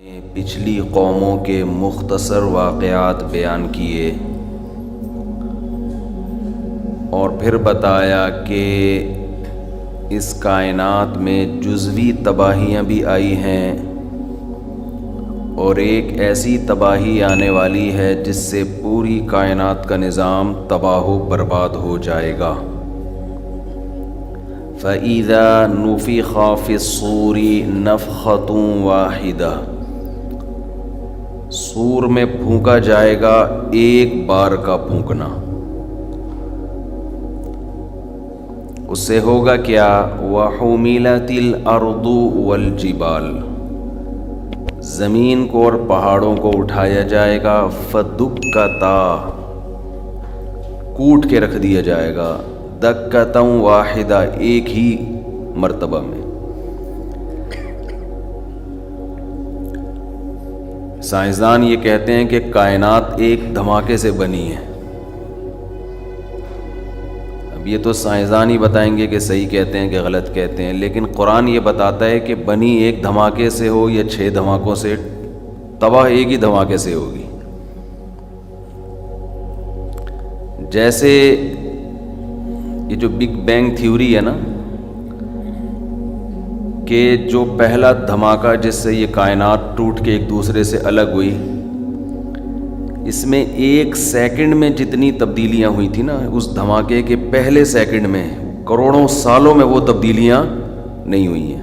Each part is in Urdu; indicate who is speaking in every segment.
Speaker 1: پچھلی قوموں کے مختصر واقعات بیان کیے اور پھر بتایا کہ اس کائنات میں جزوی تباہیاں بھی آئی ہیں اور ایک ایسی تباہی آنے والی ہے جس سے پوری کائنات کا نظام تباہ و برباد ہو جائے گا۔ فَإِذَا نُفِخَ فِي الصُّورِ نَفْخَةٌ وَاحِدَةٌ، سور میں پھونکا جائے گا ایک بار کا پھونکنا۔ اس سے ہوگا کیا؟ وَحُمِلَتِ الْأَرْضُ وَالْجِبَالُ، زمین کو اور پہاڑوں کو اٹھایا جائے گا، فَدُكَّتَا، کوٹ کے رکھ دیا جائے گا، دَكَّةً وَاحِدَةً، ایک ہی مرتبہ میں۔ سائنسدان یہ کہتے ہیں کہ کائنات ایک دھماکے سے بنی ہے۔ اب یہ تو سائنسدان ہی بتائیں گے کہ صحیح کہتے ہیں کہ غلط کہتے ہیں، لیکن قرآن یہ بتاتا ہے کہ بنی ایک دھماکے سے ہو یا 6 دھماکوں سے، تباہ ایک ہی دھماکے سے ہوگی۔ جیسے یہ جو بگ بینگ تھیوری ہے نا، کہ جو پہلا دھماکہ جس سے یہ کائنات ٹوٹ کے ایک دوسرے سے الگ ہوئی، اس میں 1 سیکنڈ میں جتنی تبدیلیاں ہوئی تھی نا، اس دھماکے کے پہلے سیکنڈ میں کروڑوں سالوں میں وہ تبدیلیاں نہیں ہوئی ہیں۔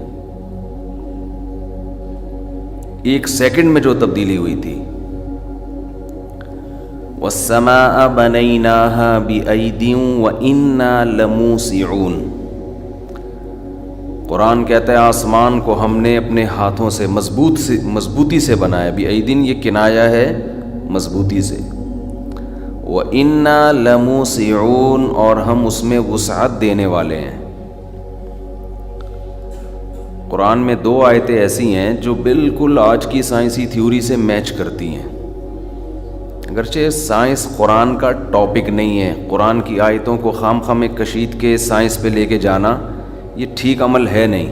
Speaker 1: 1 سیکنڈ میں جو تبدیلی ہوئی تھی۔ وَالسَّمَاءَ بَنَيْنَاهَا بِأَيْدٍ وَإِنَّا لَمُوسِعُونَ، قرآن کہتا ہے آسمان کو ہم نے اپنے ہاتھوں سے مضبوطی سے بنایا۔ بِأَيْدٍ یہ کنایا ہے مضبوطی سے۔ وَإِنَّا لَمُوسِعُونَ، اور ہم اس میں وسعت دینے والے ہیں۔ قرآن میں 2 آیتیں ایسی ہیں جو بالکل آج کی سائنسی تھیوری سے میچ کرتی ہیں۔ اگرچہ سائنس قرآن کا ٹاپک نہیں ہے، قرآن کی آیتوں کو خام خواہ میں کشید کے سائنس پہ لے کے جانا یہ ٹھیک عمل ہے نہیں،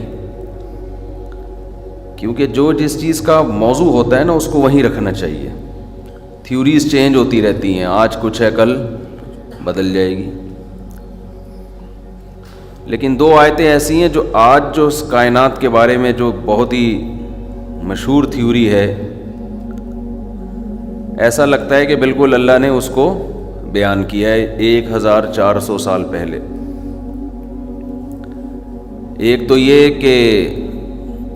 Speaker 1: کیونکہ جو جس چیز کا موضوع ہوتا ہے نا اس کو وہیں رکھنا چاہیے۔ تھیوریز چینج ہوتی رہتی ہیں، آج کچھ ہے کل بدل جائے گی۔ لیکن 2 آیتیں ایسی ہیں جو آج جو اس کائنات کے بارے میں جو بہت ہی مشہور تھیوری ہے، ایسا لگتا ہے کہ بالکل اللہ نے اس کو بیان کیا ہے 1400 سال پہلے۔ ایک تو یہ کہ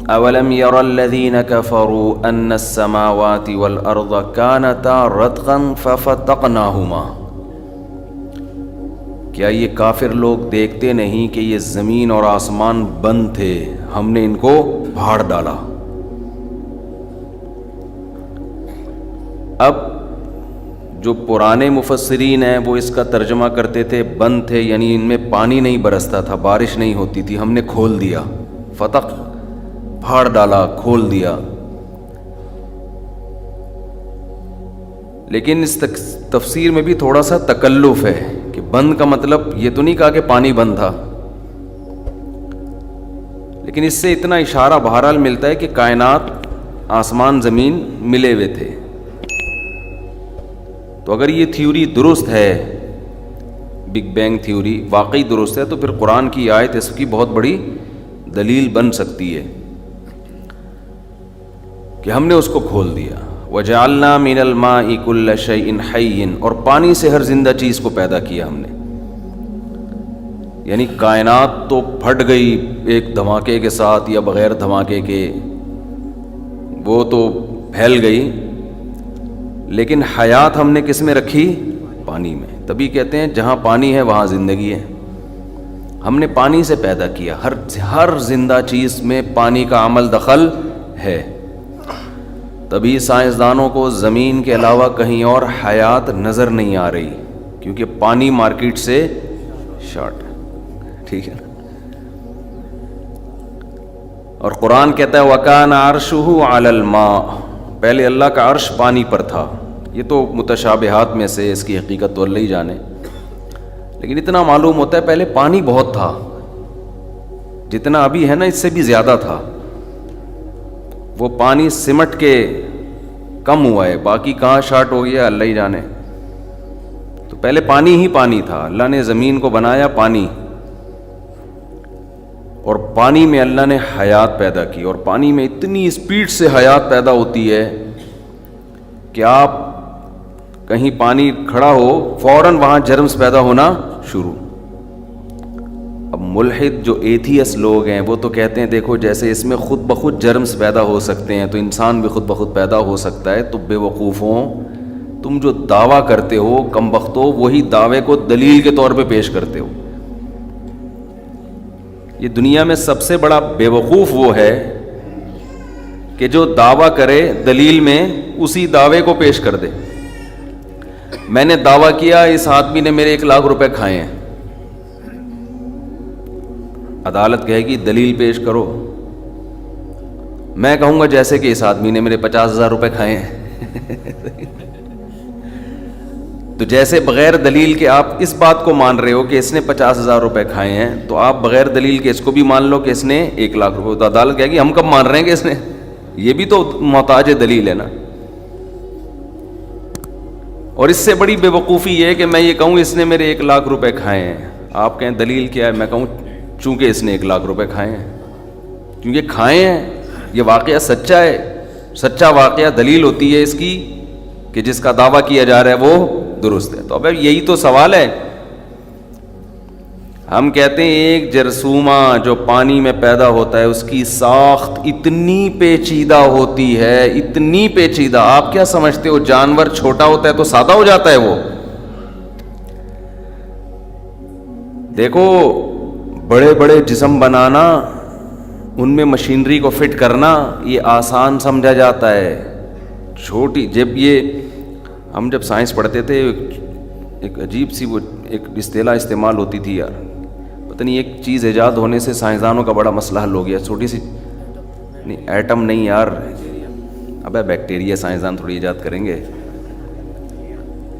Speaker 1: اولم یر الذین کفروا ان السماوات والارض کانتا رتقا ففتقناہما، کیا یہ کافر لوگ دیکھتے نہیں کہ یہ زمین اور آسمان بند تھے، ہم نے ان کو پھاڑ ڈالا۔ اب جو پرانے مفسرین ہیں وہ اس کا ترجمہ کرتے تھے بند تھے، یعنی ان میں پانی نہیں برستا تھا، بارش نہیں ہوتی تھی، ہم نے کھول دیا، فتق پھاڑ ڈالا، کھول دیا۔ لیکن اس تفسیر میں بھی تھوڑا سا تکلف ہے کہ بند کا مطلب یہ تو نہیں کہا کہ پانی بند تھا، لیکن اس سے اتنا اشارہ بہرحال ملتا ہے کہ کائنات، آسمان زمین ملے ہوئے تھے۔ تو اگر یہ تھیوری درست ہے، بگ بینگ تھیوری واقعی درست ہے، تو پھر قرآن کی آیت اس کی بہت بڑی دلیل بن سکتی ہے کہ ہم نے اس کو کھول دیا۔ وَجَعَلْنَا مِنَ الْمَاءِ كُلَّ شَيْءٍ حَيٍّ، اور پانی سے ہر زندہ چیز کو پیدا کیا ہم نے۔ یعنی کائنات تو پھٹ گئی ایک دھماکے کے ساتھ یا بغیر دھماکے کے، وہ تو پھیل گئی، لیکن حیات ہم نے کس میں رکھی؟ پانی میں۔ تبھی کہتے ہیں جہاں پانی ہے وہاں زندگی ہے۔ ہم نے پانی سے پیدا کیا، ہر زندہ چیز میں پانی کا عمل دخل ہے۔ تبھی سائنسدانوں کو زمین کے علاوہ کہیں اور حیات نظر نہیں آ رہی، کیونکہ پانی مارکیٹ سے شارٹ ہے، ٹھیک ہے نا۔ اور قرآن کہتا ہے وَكَانَ عَرْشُهُ عَلَى الْمَاءِ، پہلے اللہ کا عرش پانی پر تھا۔ یہ تو متشابہات میں سے، اس کی حقیقت تو اللہ ہی جانے، لیکن اتنا معلوم ہوتا ہے پہلے پانی بہت تھا، جتنا ابھی ہے نا اس سے بھی زیادہ تھا۔ وہ پانی سمٹ کے کم ہوا ہے، باقی کہاں شارٹ ہو گیا اللہ ہی جانے. تو پہلے پانی ہی پانی تھا. اللہ نے زمین کو بنایا پانی، اور پانی میں اللہ نے حیات پیدا کی، اور پانی میں اتنی اسپیڈ سے حیات پیدا ہوتی ہے کہ آپ کہیں پانی کھڑا ہو فوراً وہاں جرمز پیدا ہونا شروع. اب ملحد جو ایتھیس لوگ ہیں وہ تو کہتے ہیں دیکھو جیسے اس میں خود بخود جرمز پیدا ہو سکتے ہیں تو انسان بھی خود بخود پیدا ہو سکتا ہے. تو بے وقوفوں، تم جو دعویٰ کرتے ہو کم بختو، وہی دعوے کو دلیل کے طور پہ پیش کرتے ہو. یہ دنیا میں سب سے بڑا بے وقوف وہ ہے کہ جو دعویٰ کرے دلیل میں اسی دعوے کو پیش کر دے. میں نے دعویٰ کیا اس آدمی نے میرے 1,00,000 روپے کھائے ہیں، عدالت کہے گی دلیل پیش کرو. میں کہوں گا جیسے کہ اس آدمی نے میرے 50,000 روپے کھائے ہیں. تو جیسے بغیر دلیل کے آپ اس بات کو مان رہے ہو کہ اس نے 50,000 روپے کھائے ہیں، تو آپ بغیر دلیل کے اس کو بھی مان لو کہ اس نے 1,00,000 روپے. تو عدالت کہے گی ہم کب مان رہے ہیں کہ اس نے، یہ بھی تو محتاج دلیل ہے نا. اور اس سے بڑی بے وقوفی یہ ہے کہ میں یہ کہوں اس نے میرے 1,00,000 روپے کھائے ہیں، آپ کہیں دلیل کیا ہے، میں کہوں چونکہ اس نے 1,00,000 روپے کھائے ہیں، کیونکہ کھائے ہیں، یہ واقعہ سچا ہے، سچا واقعہ دلیل ہوتی ہے اس کی کہ جس کا دعویٰ کیا جا رہا ہے وہ درست ہے. تو اب یہی تو سوال ہے. ہم کہتے ہیں ایک جرثومہ جو پانی میں پیدا ہوتا ہے اس کی ساخت اتنی پیچیدہ ہوتی ہے، اتنی پیچیدہ. آپ کیا سمجھتے ہو جانور چھوٹا ہوتا ہے تو سادہ ہو جاتا ہے وہ؟ دیکھو بڑے بڑے جسم بنانا، ان میں مشینری کو فٹ کرنا یہ آسان سمجھا جاتا ہے. چھوٹی ہم جب سائنس پڑھتے تھے ایک عجیب سی وہ ایک اصطلاح استعمال ہوتی تھی یار، پتہ نہیں ایک چیز ایجاد ہونے سے سائنسدانوں کا بڑا مسئلہ حل ہو گیا. چھوٹی سی نہیں، ایٹم نہیں یار، ابے بیکٹیریا سائنسدان تھوڑی ایجاد کریں گے،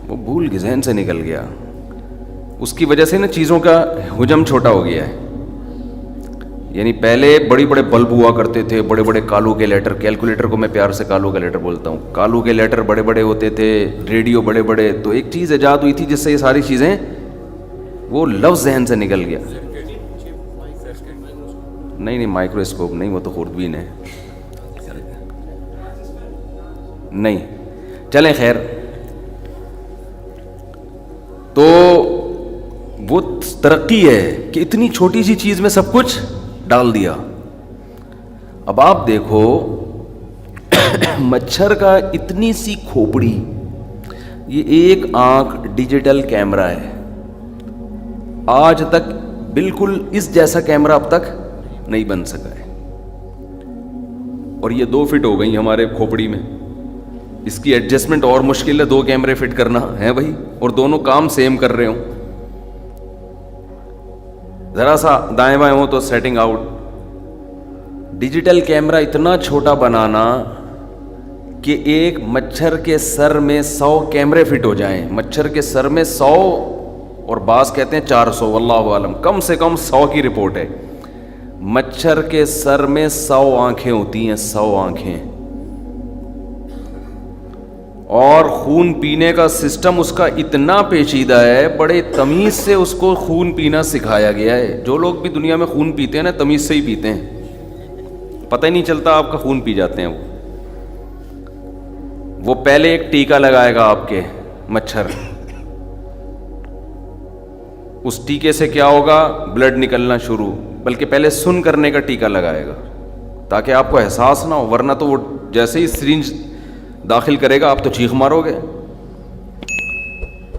Speaker 1: وہ بھول کے ذہن سے نکل گیا. اس کی وجہ سے نا چیزوں کا حجم چھوٹا ہو گیا ہے. یعنی پہلے بڑے بڑے بلب ہوا کرتے تھے، بڑے بڑے کالو کے لیٹر، کیلکولیٹر کو میں پیار سے کالو کا لیٹر بولتا ہوں، کالو کے لیٹر بڑے بڑے ہوتے تھے، ریڈیو بڑے بڑے. تو ایک چیز ایجاد ہوئی تھی جس سے یہ ساری چیزیں، وہ لفظ ذہن سے نکل گیا. نہیں مائکروسکوپ نہیں، وہ تو خوردبین ہے. نہیں چلیں خیر. تو وہ ترقی ہے کہ اتنی چھوٹی سی چیز میں سب کچھ ڈال دیا. اب آپ دیکھو مچھر کا اتنی سی کھوپڑی، یہ ایک آنکھ ڈیجیٹل کیمرہ ہے. آج تک بالکل اس جیسا کیمرہ اب تک نہیں بن سکا ہے. اور یہ 2 فٹ ہو گئی ہمارے کھوپڑی میں. اس کی ایڈجسٹمنٹ اور مشکل ہے، 2 کیمرے فٹ کرنا ہے بھائی، اور دونوں کام سیم کر رہے ہوں. ذرا سا دائیں بائیں ہو تو سیٹنگ آؤٹ. ڈیجیٹل کیمرہ اتنا چھوٹا بنانا کہ ایک مچھر کے سر میں 100 کیمرے فٹ ہو جائیں. مچھر کے سر میں 100، اور بعض کہتے ہیں 400، واللہ عالم، کم سے کم 100 کی رپورٹ ہے. مچھر کے سر میں 100 آنکھیں ہوتی ہیں، 100 آنکھیں. اور خون پینے کا سسٹم اس کا اتنا پیچیدہ ہے، بڑے تمیز سے اس کو خون پینا سکھایا گیا ہے. جو لوگ بھی دنیا میں خون پیتے ہیں نا تمیز سے ہی پیتے ہیں، پتہ ہی نہیں چلتا آپ کا خون پی جاتے ہیں. وہ پہلے ایک ٹیکہ لگائے گا آپ کے مچھر، اس ٹیکے سے کیا ہوگا، بلڈ نکلنا شروع. بلکہ پہلے سن کرنے کا ٹیکہ لگائے گا تاکہ آپ کو احساس نہ ہو، ورنہ تو وہ جیسے ہی سرنج داخل کرے گا آپ تو چیخ مارو گے.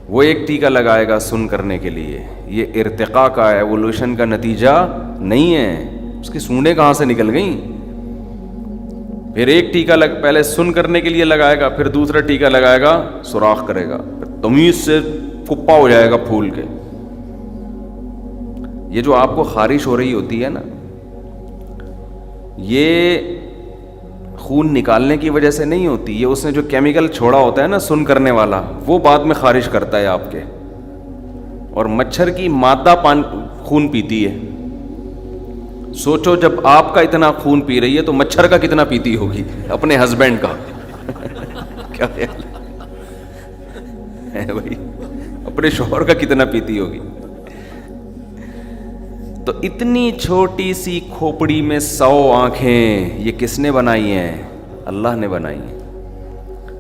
Speaker 1: وہ ایک ٹیکہ لگائے گا سن کرنے کے لیے. یہ ارتقاء کا ایوولوشن کا نتیجہ نہیں ہے، اس کی سونڈیں کہاں سے نکل گئیں. پھر ایک ٹیکہ پہلے سن کرنے کے لیے لگائے گا، پھر دوسرا ٹیکہ لگائے گا سوراخ کرے گا، پھر تمیز سے کپا ہو جائے گا پھول کے. یہ جو آپ کو خارش ہو رہی ہوتی ہے نا، یہ خون نکالنے کی وجہ سے نہیں ہوتی، یہ اس نے جو کیمیکل چھوڑا ہوتا ہے نا سن کرنے والا، وہ بعد میں خارش کرتا ہے آپ کے. اور مچھر کی مادہ خون پیتی ہے. سوچو جب آپ کا اتنا خون پی رہی ہے تو مچھر کا کتنا پیتی ہوگی اپنے ہسبینڈ کا. کیا خیال ہے بھائی, اپنے شوہر کا کتنا پیتی ہوگی. تو اتنی چھوٹی سی کھوپڑی میں 100 آنکھیں, یہ کس نے بنائی ہیں؟ اللہ نے بنائی ہیں.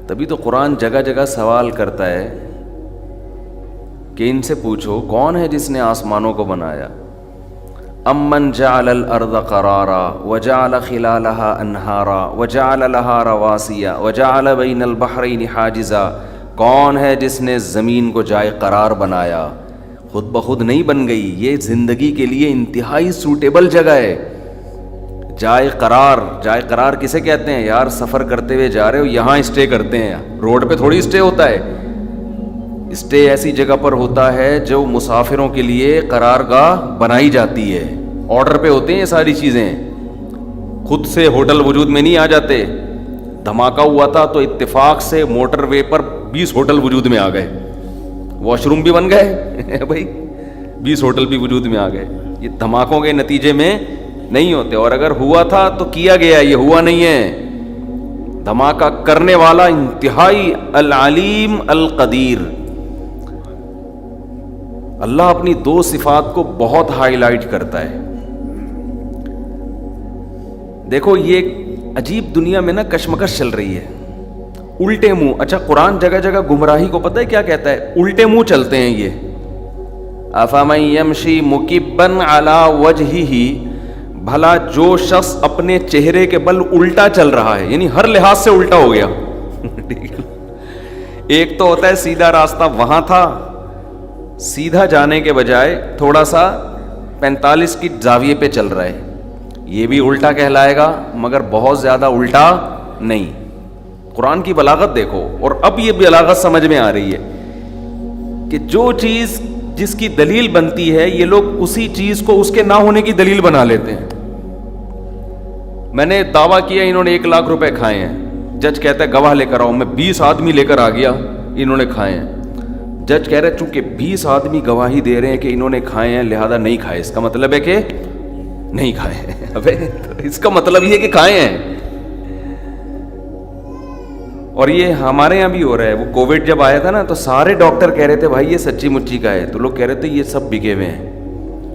Speaker 1: تبھی تو قرآن جگہ جگہ سوال کرتا ہے کہ ان سے پوچھو کون ہے جس نے آسمانوں کو بنایا. امن جعل الارض قرارا وجعل خلالها انہارا وجعل لها رواسیا وجعل بین البحرین حاجزا. کون ہے جس نے زمین کو جائے قرار بنایا؟ خود بخود نہیں بن گئی, یہ زندگی کے لیے انتہائی سوٹیبل جگہ ہے. جائے قرار کسے کہتے ہیں یار؟ سفر کرتے ہوئے جا رہے ہو, یہاں اسٹے کرتے ہیں. روڈ پہ تھوڑی اسٹے ہوتا ہے. اسٹے ایسی جگہ پر ہوتا ہے جو مسافروں کے لیے قرارگاہ بنائی جاتی ہے. آرڈر پہ ہوتے ہیں یہ ساری چیزیں, خود سے ہوٹل وجود میں نہیں آ جاتے. دھماکہ ہوا تھا تو اتفاق سے موٹر وے پر 20 ہوٹل وجود میں آ گئے, واش روم بھی بن گئے بھائی, 20 ہوٹل بھی وجود میں آ گئے. یہ دھماکوں کے نتیجے میں نہیں ہوتے, اور اگر ہوا تھا تو کیا گیا, یہ ہوا نہیں ہے. دھماکہ کرنے والا انتہائی العلیم القدیر. اللہ اپنی 2 صفات کو بہت ہائی لائٹ کرتا ہے. دیکھو یہ عجیب دنیا میں نا کشمکش چل رہی ہے, الٹے منہ. اچھا قرآن جگہ جگہ گمراہی کو پتہ ہے کیا کہتا ہے؟ الٹے منہ چلتے ہیں یہ. افمن یمشی مکبا علی وجہہ, بھلا جو شخص اپنے چہرے کے بل الٹا چل رہا ہے, یعنی ہر لحاظ سے الٹا ہو گیا. ایک تو ہوتا ہے سیدھا راستہ, وہاں تھا, سیدھا جانے کے بجائے تھوڑا سا 45 کی زاویے پہ چل رہا ہے, یہ بھی الٹا کہلائے گا مگر بہت زیادہ الٹا نہیں. قرآن کی بلاغت دیکھو. اور اب یہ بلاغت سمجھ میں آ رہی ہے کہ جو چیز جس کی دلیل بنتی ہے یہ لوگ اسی چیز کو اس کے نہ ہونے کی دلیل بنا لیتے ہیں. میں نے دعویٰ کیا انہوں نے 1 لاکھ روپے کھائے ہیں, جج کہتا ہے گواہ لے کر آؤ, میں 20 آدمی لے کر آ گیا, انہوں نے کھائے ہیں. جج کہہ رہے چونکہ 20 آدمی گواہی دے رہے ہیں کہ انہوں نے کھائے ہیں لہذا نہیں کھائے, اس کا مطلب ہے کہ نہیں کھائے ہیں. ابے اس کا مطلب یہ کہ کھائے ہیں. اور یہ ہمارے یہاں بھی ہو رہا ہے. وہ کووڈ جب آیا تھا نا تو سارے ڈاکٹر کہہ رہے تھے بھائی یہ سچی مچی کا ہے, تو لوگ کہہ رہے تھے یہ سب بکے ہوئے ہیں.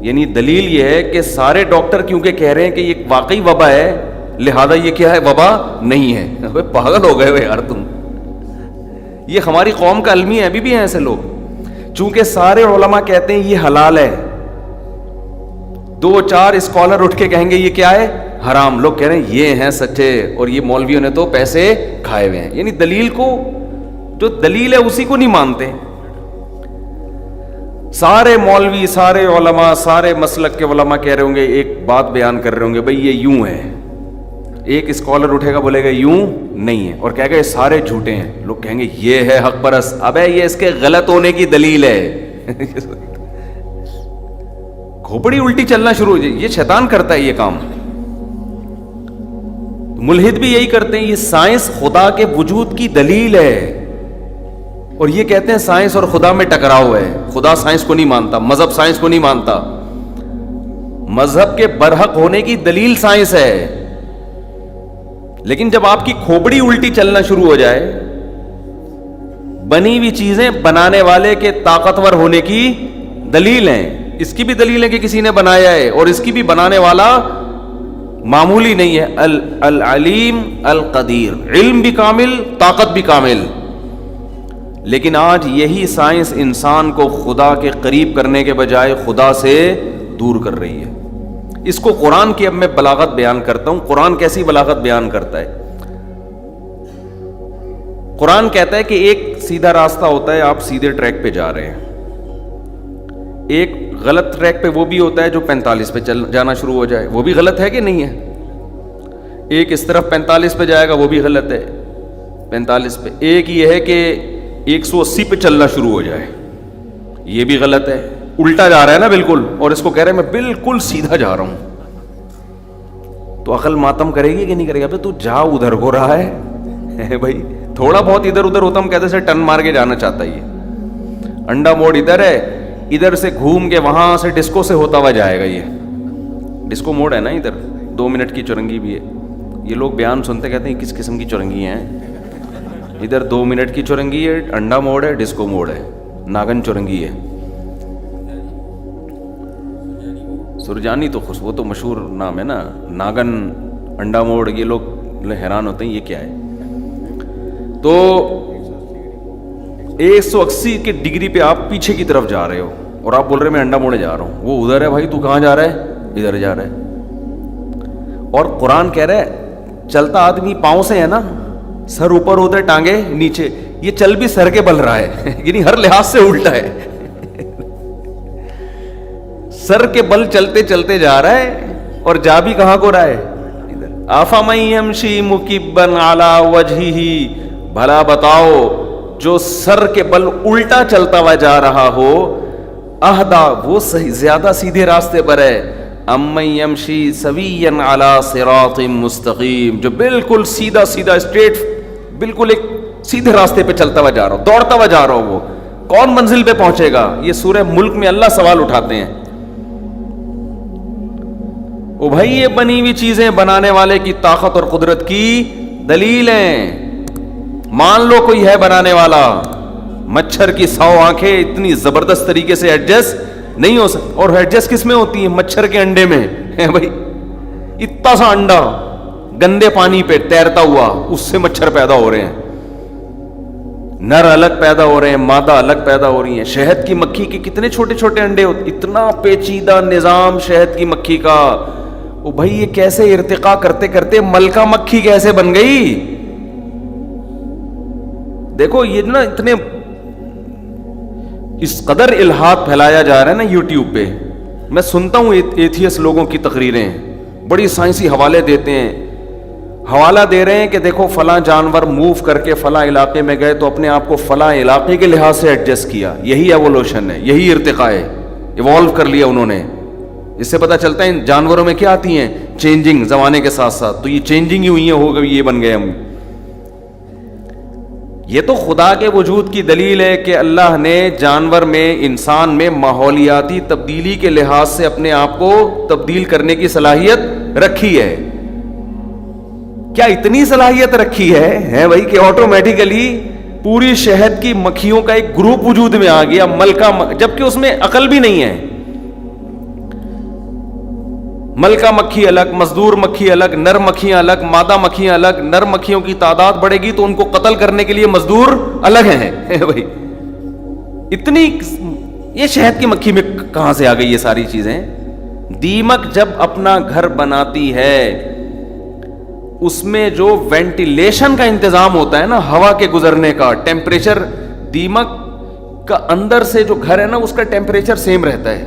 Speaker 1: یعنی دلیل یہ ہے کہ سارے ڈاکٹر کیونکہ کہہ رہے ہیں کہ یہ واقعی وبا ہے لہذا یہ کیا ہے, وبا نہیں ہے. ابے پاگل ہو گئے ہو یار تم. یہ ہماری قوم کا المی ہے, ابھی بھی ہیں ایسے لوگ. چونکہ سارے علماء کہتے ہیں یہ حلال ہے, 2-4 اسکالر اٹھ کے کہیں گے یہ کیا ہے, حرام. لوگ کہہ رہے ہیں یہ ہیں سچے, اور یہ مولویوں نے تو پیسے کھائے ہوئے ہیں. یعنی دلیل کو, جو دلیل ہے اسی کو نہیں مانتے. سارے مولوی, سارے علماء, سارے مسلک کے علماء کہہ رہے ہوں گے, ایک بات بیان کر رہے ہوں گے بھئی یہ یوں ہے. ایک اسکالر اٹھے گا بولے گا یوں نہیں ہے, اور کہے گا یہ سارے جھوٹے ہیں. لوگ کہیں گے یہ ہے حق پرست. ابے یہ اس کے غلط ہونے کی دلیل ہے. کھوپڑی الٹی چلنا شروع ہو جائے. یہ شیطان کرتا ہے یہ کام. ملحد بھی یہی کرتے ہیں. یہ سائنس خدا کے وجود کی دلیل ہے, اور یہ کہتے ہیں سائنس اور خدا میں ٹکراؤ ہے. خدا سائنس کو نہیں مانتا, مذہب سائنس کو نہیں مانتا. مذہب کے برحق ہونے کی دلیل سائنس ہے. لیکن جب آپ کی کھوپڑی الٹی چلنا شروع ہو جائے, بنی ہوئی چیزیں بنانے والے کے طاقتور ہونے کی دلیل ہیں. اس کی بھی دلیل ہے کہ کسی نے بنایا ہے, اور اس کی بھی بنانے والا معمولی نہیں ہے. العلیم القدیر, علم بھی کامل, طاقت بھی کامل. لیکن آج یہی سائنس انسان کو خدا کے قریب کرنے کے بجائے خدا سے دور کر رہی ہے. اس کو قرآن کی اب میں بلاغت بیان کرتا ہوں. قرآن کیسی بلاغت بیان کرتا ہے؟ قرآن کہتا ہے کہ ایک سیدھا راستہ ہوتا ہے, آپ سیدھے ٹریک پہ جا رہے ہیں. ایک غلط ٹریک پہ وہ بھی ہوتا ہے جو 45 پہ جانا شروع ہو جائے, وہ بھی غلط ہے کہ نہیں ہے. ایک اس طرف 45 پہ جائے گا, وہ بھی غلط ہے 45 پہ. ایک یہ ہے کہ 180 پہ چلنا شروع ہو جائے, یہ بھی غلط ہے. الٹا جا رہا ہے نا بالکل, اور اس کو کہہ رہے ہیں میں بالکل سیدھا جا رہا ہوں. تو عقل ماتم کرے گی کہ نہیں کرے گا؟ تو جا ادھر کو رہا ہے بھائی, تھوڑا بہت ادھر ادھر ہوتا, ہم کہتے سے ٹن مار کے جانا چاہتا ہے. یہ انڈا موڑ ادھر ہے, ادھر سے گھوم کے وہاں سے ڈسکو سے ہوتا ہوا جائے گا. یہ ڈسکو موڈ ہے نا ادھر, 2 منٹ کی چورنگی بھی ہے. یہ لوگ بیان سنتے کہتے ہیں کس قسم کی چورنگی ہیں. ادھر 2 منٹ کی چورنگی ہے, انڈا موڈ ہے, ڈسکو موڈ ہے, ناگن چورنگی ہے. سرجانی تو وہ تو مشہور نام ہے نا, ناگن, انڈا موڈ, یہ لوگ حیران ہوتے ہیں یہ کیا ہے. تو 180 کے ڈگری پہ آپ پیچھے کی طرف جا رہے ہو اور آپ بول رہے میں انڈا موڑے جا رہا ہوں, وہ ادھر ہے بھائی, تو کہاں جا رہا ہے, ادھر جا رہا ہے. اور قرآن کہہ رہا ہے چلتا آدمی پاؤں سے ہے نا, سر اوپر ہوتا ہے ٹانگے نیچے, یہ چل بھی سر کے بل رہا ہے یعنی ہر لحاظ سے الٹا ہے. سر کے بل چلتے چلتے جا رہا ہے اور جا بھی کہاں کو رہا ہے, ادھر. افمن یمشی مکبا علی وجہہ, بھلا بتاؤ جو سر کے بل الٹا چلتا ہوا جا رہا ہو, اہدا وہ صحیح زیادہ سیدھے راستے پر ہے, امن یمشی سویا علی صراط مستقیم, جو بالکل سیدھا سیدھا اسٹریٹ بالکل ایک سیدھے راستے پہ چلتا ہوا جا رہا ہو, دوڑتا ہوا جا رہا ہو, وہ کون منزل پہ پہنچے گا. یہ سورہ ملک میں اللہ سوال اٹھاتے ہیں. او بھائی یہ بنی ہوئی چیزیں بنانے والے کی طاقت اور قدرت کی دلیل ہیں. مان لو کوئی ہے بنانے والا, مچھر کی 100 آنکھیں اتنی زبردست طریقے سے ایڈجسٹ نہیں ہو سکتی. اور ایڈجسٹ کس میں ہوتی ہیں, مچھر کے انڈے میں ہے بھائی. اتنا سا انڈا گندے پانی پہ تیرتا ہوا, اس سے مچھر پیدا ہو رہے ہیں, نر الگ پیدا ہو رہے ہیں, مادہ الگ پیدا ہو رہی ہیں. شہد کی مکھی کے کتنے چھوٹے چھوٹے انڈے ہوتے, اتنا پیچیدہ نظام شہد کی مکھی کا. او بھائی یہ کیسے ارتقا کرتے کرتے ملکہ مکھی کیسے بن گئی. دیکھو یہ نا اتنے اس قدر الہاد پھیلایا جا رہا ہے نا یوٹیوب پہ. میں سنتا ہوں ایتھیس لوگوں کی تقریریں, بڑی سائنسی حوالے دیتے ہیں, حوالہ دے رہے ہیں کہ دیکھو فلاں جانور موو کر کے فلاں علاقے میں گئے تو اپنے آپ کو فلاں علاقے کے لحاظ سے ایڈجسٹ کیا, یہی ایوولوشن ہے, یہی ارتقاء ہے, ایوالو کر لیا انہوں نے. اس سے پتہ چلتا ہے ان جانوروں میں کیا آتی ہیں چینجنگ زمانے کے ساتھ ساتھ, تو یہ چینجنگ ہی ہوئی ہیں, ہو گئی, یہ بن گئے ہم. یہ تو خدا کے وجود کی دلیل ہے کہ اللہ نے جانور میں, انسان میں ماحولیاتی تبدیلی کے لحاظ سے اپنے آپ کو تبدیل کرنے کی صلاحیت رکھی ہے. کیا اتنی صلاحیت رکھی ہے بھائی کہ آٹومیٹیکلی پوری شہد کی مکھیوں کا ایک گروپ وجود میں آ گیا, ملکہ, جبکہ اس میں عقل بھی نہیں ہے. ملکہ مکھی الگ, مزدور مکھی الگ, نر مکھیاں الگ, مادہ مکھیاں الگ. نر مکھیوں کی تعداد بڑھے گی تو ان کو قتل کرنے کے لیے مزدور الگ ہیں بھائی. اتنی یہ شہد کی مکھی میں کہاں سے آ گئی یہ ساری چیزیں. دیمک جب اپنا گھر بناتی ہے اس میں جو وینٹیلیشن کا انتظام ہوتا ہے نا, ہوا کے گزرنے کا, ٹیمپریچر, دیمک کا اندر سے جو گھر ہے نا اس کا ٹیمپریچر سیم رہتا ہے.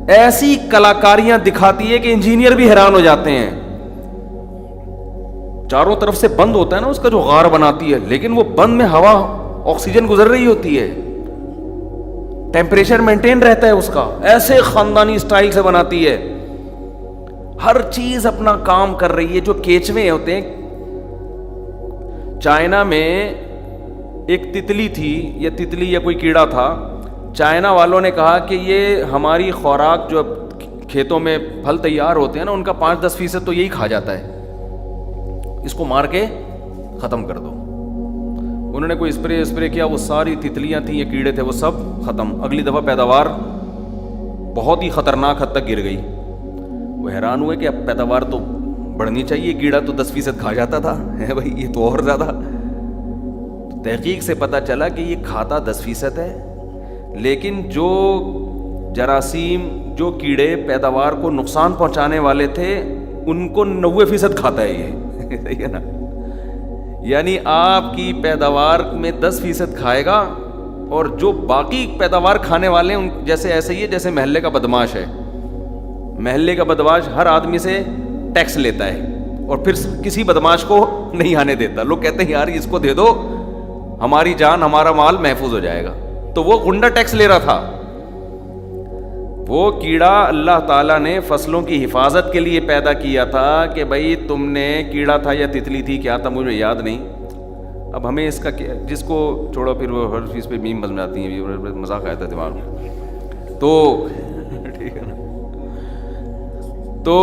Speaker 1: ایسی کلاکاریاں دکھاتی ہے کہ انجینئر بھی حیران ہو جاتے ہیں. چاروں طرف سے بند ہوتا ہے نا اس کا جو غار بناتی ہے, لیکن وہ بند میں ہوا آکسیجن گزر رہی ہوتی ہے, ٹیمپریچر مینٹین رہتا ہے اس کا. ایسے خاندانی سٹائل سے بناتی ہے, ہر چیز اپنا کام کر رہی ہے. جو کیچوے ہوتے ہیں, چائنا میں ایک تتلی تھی, یا تتلی یا کوئی کیڑا تھا, چائنا والوں نے کہا کہ یہ ہماری خوراک جو کھیتوں میں پھل تیار ہوتے ہیں نا ان کا 5-10% تو یہی کھا جاتا ہے, اس کو مار کے ختم کر دو. انہوں نے کوئی اسپرے کیا, وہ ساری تتلیاں تھیں, یہ کیڑے تھے, وہ سب ختم. اگلی دفعہ پیداوار بہت ہی خطرناک حد تک گر گئی. وہ حیران ہوئے کہ اب پیداوار تو بڑھنی چاہیے, کیڑا تو 10% کھا جاتا تھا ہے بھائی, یہ تو اور زیادہ. تحقیق سے پتہ چلا کہ یہ کھاتا 10% ہے, لیکن جو جراثیم, جو کیڑے پیداوار کو نقصان پہنچانے والے تھے ان کو 90% کھاتا ہے یہ صحیح ہے نا. یعنی آپ کی پیداوار میں 10% کھائے گا, اور جو باقی پیداوار کھانے والے ہیں جیسے ایسے ہی ہے جیسے محلے کا بدماش ہے. محلے کا بدماش ہر آدمی سے ٹیکس لیتا ہے اور پھر کسی بدماش کو نہیں آنے دیتا. لوگ کہتے ہیں یار اس کو دے دو, ہماری جان ہمارا مال محفوظ ہو جائے گا. تو وہ غنڈہ ٹیکس لے رہا تھا. وہ کیڑا اللہ تعالیٰ نے فصلوں کی حفاظت کے لیے پیدا کیا تھا کہ بھائی تم نے, کیڑا تھا یا تتلی تھی کیا تھا مجھے یاد نہیں, اب ہمیں اس کا جس کو چھوڑو, پھر وہ ہر چیز پہ میم بن جاتی ہیں, مذاق آیا تھا دماغ میں. تو ٹھیک ہے نا, تو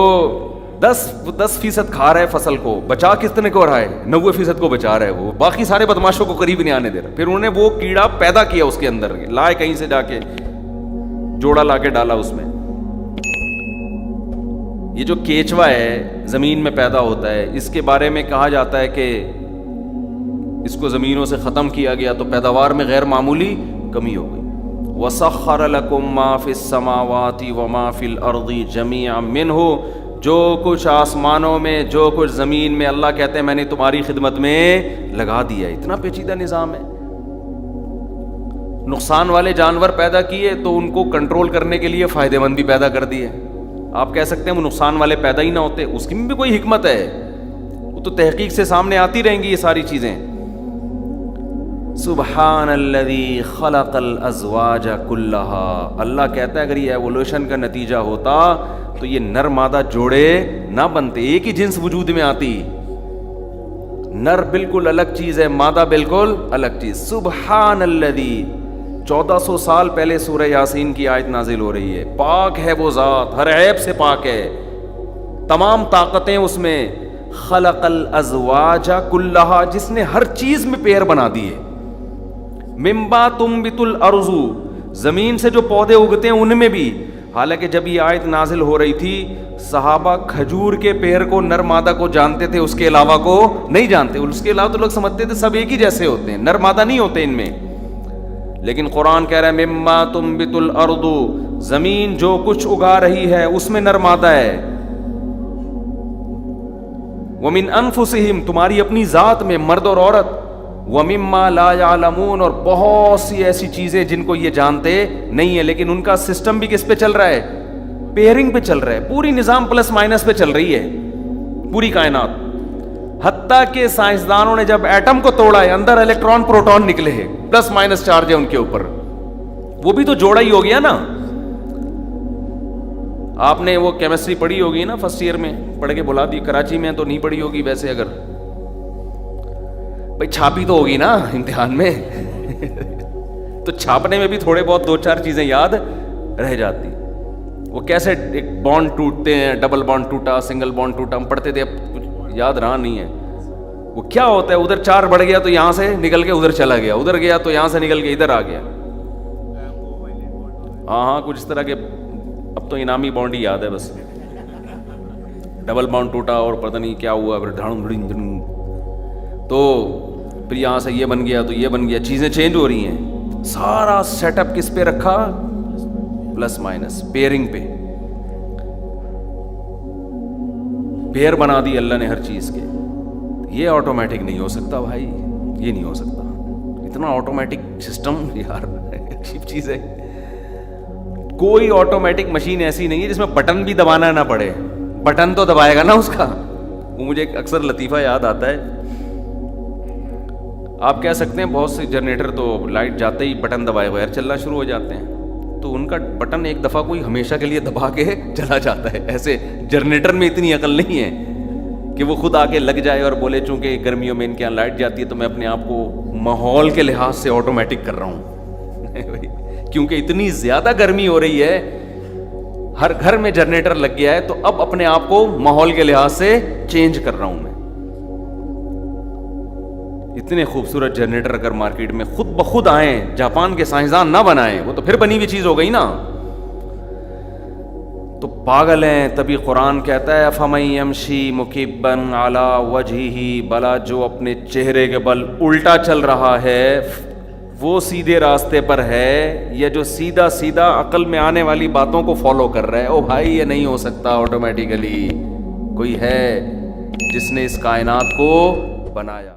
Speaker 1: 10% کھا رہا ہے فصل کو, بچا کتنے کو رہا ہے, 90% کو بچا رہا ہے وہ, باقی سارے بدماشوں کو قریب نہیں آنے دے رہا. پھر انہوں نے وہ کیڑا پیدا کیا اس کے اندر, لائے کہیں سے جا کے, جوڑا لا کے ڈالا اس میں. یہ جو کیچوا ہے زمین میں پیدا ہوتا ہے, اس کے بارے میں کہا جاتا ہے کہ اس کو زمینوں سے ختم کیا گیا تو پیداوار میں غیر معمولی کمی ہو گئی. وَسَخَّرَ لَكُم مَّا فِي السَّمَاوَاتِ وَمَا فِي الْأَرْضِ جَمِيعًا مِّنْهُ, جو کچھ آسمانوں میں جو کچھ زمین میں, اللہ کہتے ہیں میں نے تمہاری خدمت میں لگا دیا. اتنا پیچیدہ نظام ہے. نقصان والے جانور پیدا کیے تو ان کو کنٹرول کرنے کے لیے فائدہ مند بھی پیدا کر دیے. آپ کہہ سکتے ہیں وہ نقصان والے پیدا ہی نہ ہوتے, اس کی بھی کوئی حکمت ہے, وہ تو تحقیق سے سامنے آتی رہیں گی یہ ساری چیزیں. سبحان الذی خلق الازواج کلھا, اللہ کہتا ہے اگر یہ ایوولوشن کا نتیجہ ہوتا تو یہ نر مادہ جوڑے نہ بنتے, ایک ہی جنس وجود میں آتی. نر بالکل الگ چیز ہے, مادہ بالکل الگ چیز. سبحان الذی, 1400 سال پہلے سورہ یاسین کی آیت نازل ہو رہی ہے. پاک ہے وہ ذات, ہر عیب سے پاک ہے, تمام طاقتیں اس میں. خلق الازواج کلھا, جس نے ہر چیز میں پیر بنا دیے. مما تنبت الارض, زمین سے جو پودے اگتے ہیں ان میں بھی. حالانکہ جب یہ آیت نازل ہو رہی تھی صحابہ کھجور کے پیر کو, نر مادہ کو جانتے تھے, اس کے علاوہ کو نہیں جانتے. اس کے علاوہ تو لوگ سمجھتے تھے سب ایک ہی جیسے ہوتے ہیں, نر مادہ نہیں ہوتے ان میں. لیکن قرآن کہہ رہا ہے مما تنبت الارض, زمین جو کچھ اگا رہی ہے اس میں نر مادہ ہے. ومن انفسہم, تمہاری اپنی ذات میں مرد اور عورت. ومما لا يعلمون, اور بہت سی ایسی چیزیں جن کو یہ جانتے نہیں ہے, لیکن ان کا سسٹم بھی کس پہ چل رہا ہے, پیئرنگ پہ چل رہا ہے. پوری نظام پلس مائنس پہ چل رہی ہے پوری کائنات. حتیٰ کہ سائنسدانوں نے جب ایٹم کو توڑا ہے, اندر الیکٹران پروٹون نکلے ہیں, پلس مائنس چارج ہے ان کے اوپر, وہ بھی تو جوڑا ہی ہو گیا نا. آپ نے وہ کیمسٹری پڑھی ہوگی نا فرسٹ ایئر میں, پڑھ کے بلا دی. کراچی میں تو نہیں پڑھی ہوگی ویسے, اگر بھائی چھاپی تو ہوگی نا امتحان میں تو چھاپنے میں بھی تھوڑے بہت 2-4 چیزیں یاد رہ جاتی. وہ کیسے ایک بانڈ ٹوٹتے ہیں, ڈبل بانڈ ٹوٹا, سنگل بانڈ ٹوٹا, ہم پڑھتے تھے, اب کچھ یاد رہا نہیں ہے. وہ کیا ہوتا ہے, ادھر 4 بڑھ گیا تو یہاں سے نکل کے ادھر چلا گیا, ادھر گیا تو یہاں سے نکل کے ادھر آ گیا. ہاں کچھ اس طرح کے. اب تو انعامی بانڈ ہی یاد ہے بس, ڈبل بانڈ ٹوٹا اور پتہ نہیں کیا ہوا, پھر تو پھر یہاں سے یہ بن گیا تو یہ بن گیا, چیزیں چینج ہو رہی ہیں. سارا سیٹ اپ کس پہ رکھا, پلس مائنس پیئرنگ پہ. پیئر بنا دی اللہ نے ہر چیز کے. یہ آٹومیٹک نہیں ہو سکتا بھائی, یہ نہیں ہو سکتا. اتنا آٹومیٹک سسٹم یار عجیب چیز ہے. کوئی آٹومیٹک مشین ایسی نہیں ہے جس میں بٹن بھی دبانا نہ پڑے. بٹن تو دبائے گا نا اس کا. وہ مجھے اکثر لطیفہ یاد آتا ہے, آپ کہہ سکتے ہیں بہت سے جنریٹر تو لائٹ جاتے ہی بٹن دبائے بغیر چلنا شروع ہو جاتے ہیں, تو ان کا بٹن ایک دفعہ کوئی ہمیشہ کے لیے دبا کے چلا جاتا ہے. ایسے جنریٹر میں اتنی عقل نہیں ہے کہ وہ خود آ کے لگ جائے اور بولے چونکہ گرمیوں میں ان کے یہاں لائٹ جاتی ہے تو میں اپنے آپ کو ماحول کے لحاظ سے آٹومیٹک کر رہا ہوں کیونکہ اتنی زیادہ گرمی ہو رہی ہے, ہر گھر میں جنریٹر لگ گیا ہے, تو اب اپنے آپ کو ماحول کے لحاظ سے چینج کر رہا ہوں میں. اتنے خوبصورت جنریٹر اگر مارکیٹ میں خود بخود آئیں, جاپان کے سائنسدان نہ بنائیں, وہ تو پھر بنی ہوئی چیز ہو گئی نا, تو پاگل ہیں. تبھی قرآن کہتا ہے فَمَن يَمْشِي مُكِبًّا عَلَى وَجْهِهِ, بلا جو اپنے چہرے کے بل الٹا چل رہا ہے وہ سیدھے راستے پر ہے, یا جو سیدھا سیدھا عقل میں آنے والی باتوں کو فالو کر رہا ہے. او بھائی یہ نہیں ہو سکتا آٹومیٹیکلی. کوئی ہے جس نے اس کائنات کو بنایا.